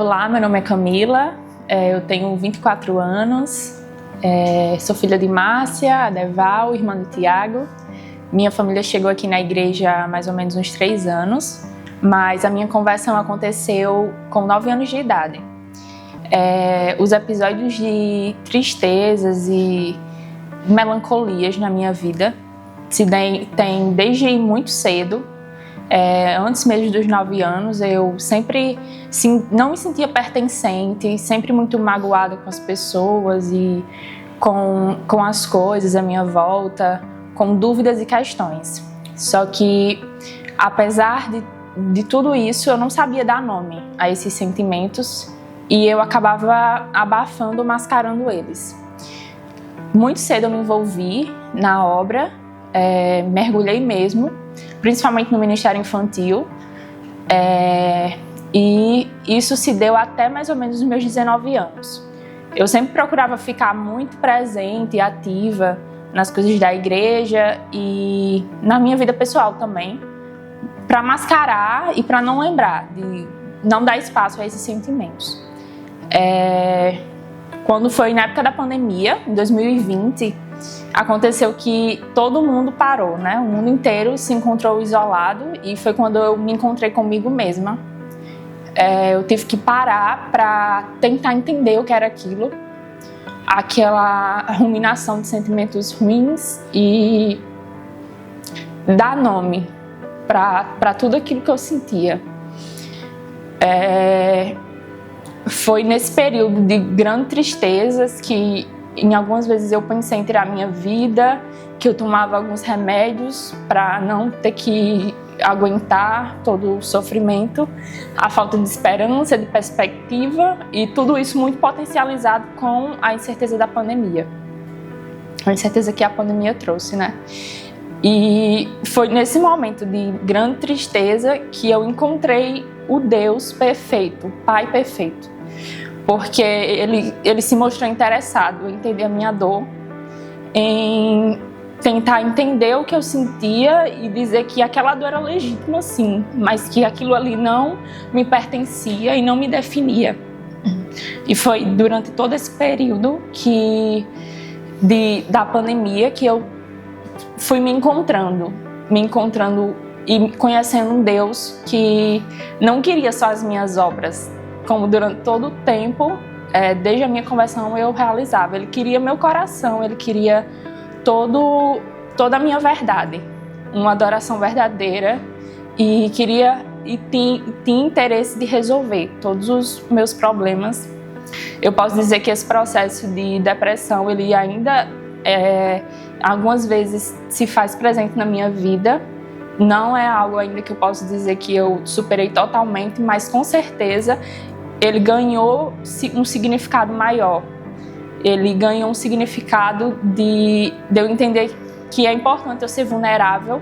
Olá, meu nome é Camila, eu tenho 24 anos, sou filha de Márcia, Adeval, irmã de Tiago. Minha família chegou aqui na igreja há mais ou menos uns 3 anos, mas a minha conversão aconteceu com 9 anos de idade. Os episódios de tristezas e melancolias na minha vida se têm desde muito cedo. Antes mesmo dos 9 anos, eu sempre não me sentia pertencente, sempre muito magoada com as pessoas e com as coisas à minha volta, com dúvidas e questões. Só que, apesar de tudo isso, eu não sabia dar nome a esses sentimentos e eu acabava abafando, mascarando eles. Muito cedo eu me envolvi na obra, mergulhei mesmo, principalmente no Ministério Infantil, e isso se deu até mais ou menos os meus 19 anos. Eu sempre procurava ficar muito presente e ativa nas coisas da igreja e na minha vida pessoal também, para mascarar e para não lembrar, de não dar espaço a esses sentimentos. Quando foi na época da pandemia, em 2020, aconteceu que todo mundo parou, né? O mundo inteiro se encontrou isolado e foi quando eu me encontrei comigo mesma. Eu tive que parar para tentar entender o que era aquilo, aquela ruminação de sentimentos ruins e dar nome para tudo aquilo que eu sentia. Foi nesse período de grandes tristezas que em algumas vezes eu pensei em tirar minha vida, que eu tomava alguns remédios para não ter que aguentar todo o sofrimento, a falta de esperança, de perspectiva e tudo isso muito potencializado com a incerteza da pandemia. A incerteza que a pandemia trouxe, né? E foi nesse momento de grande tristeza que eu encontrei o Deus perfeito, o Pai perfeito. Porque ele se mostrou interessado em entender a minha dor, em tentar entender o que eu sentia e dizer que aquela dor era legítima, sim, mas que aquilo ali não me pertencia e não me definia. E foi durante todo esse período da pandemia que eu fui me encontrando e conhecendo um Deus que não queria só as minhas obras, como durante todo o tempo, desde a minha conversão eu realizava. Ele queria meu coração, ele queria toda a minha verdade, uma adoração verdadeira e tinha interesse de resolver todos os meus problemas. Eu posso dizer que esse processo de depressão, ele ainda algumas vezes se faz presente na minha vida. Não é algo ainda que eu posso dizer que eu superei totalmente, mas com certeza ele ganhou um significado maior. Ele ganhou um significado de eu entender que é importante eu ser vulnerável,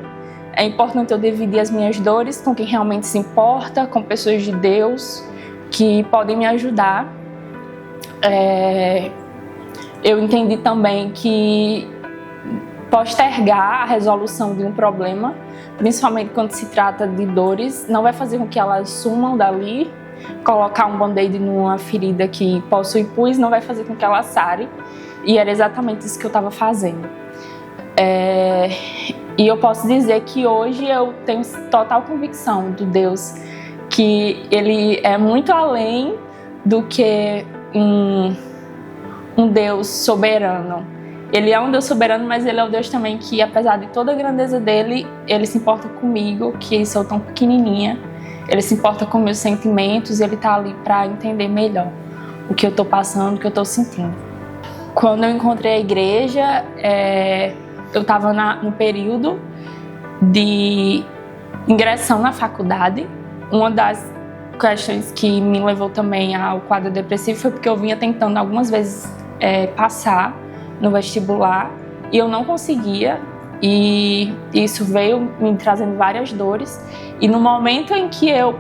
é importante eu dividir as minhas dores com quem realmente se importa, com pessoas de Deus que podem me ajudar. Eu entendi também que postergar a resolução de um problema, principalmente quando se trata de dores, não vai fazer com que elas sumam dali. Colocar um band-aid numa ferida que possui pus não vai fazer com que ela sare, e era exatamente isso que eu estava fazendo. E eu posso dizer que hoje eu tenho total convicção do Deus, que Ele é muito além do que um Deus soberano. Ele é um Deus soberano, mas Ele é o Deus também que, apesar de toda a grandeza dele, Ele se importa comigo, que sou tão pequenininha. Ele se importa com meus sentimentos e Ele está ali para entender melhor o que eu estou passando, o que eu estou sentindo. Quando eu encontrei a igreja, eu estava no período de ingressão na faculdade. Uma das questões que me levou também ao quadro depressivo foi porque eu vinha tentando algumas vezes passar no vestibular e eu não conseguia. E isso veio me trazendo várias dores. E no momento em que eu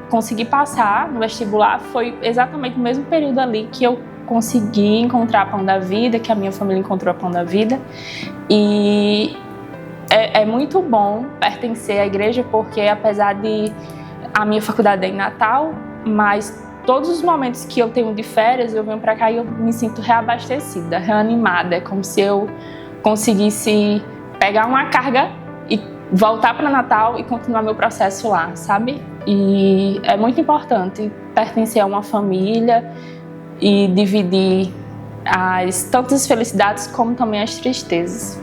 consegui passar no vestibular, foi exatamente no mesmo período ali que eu consegui encontrar a Pão da Vida, que a minha família encontrou a Pão da Vida. E é muito bom pertencer à igreja, porque apesar de a minha faculdade é em Natal, mas todos os momentos que eu tenho de férias, eu venho para cá e eu me sinto reabastecida, reanimada. É como se eu conseguisse pegar uma carga e voltar para Natal e continuar meu processo lá, sabe? E é muito importante pertencer a uma família e dividir tantas felicidades como também as tristezas.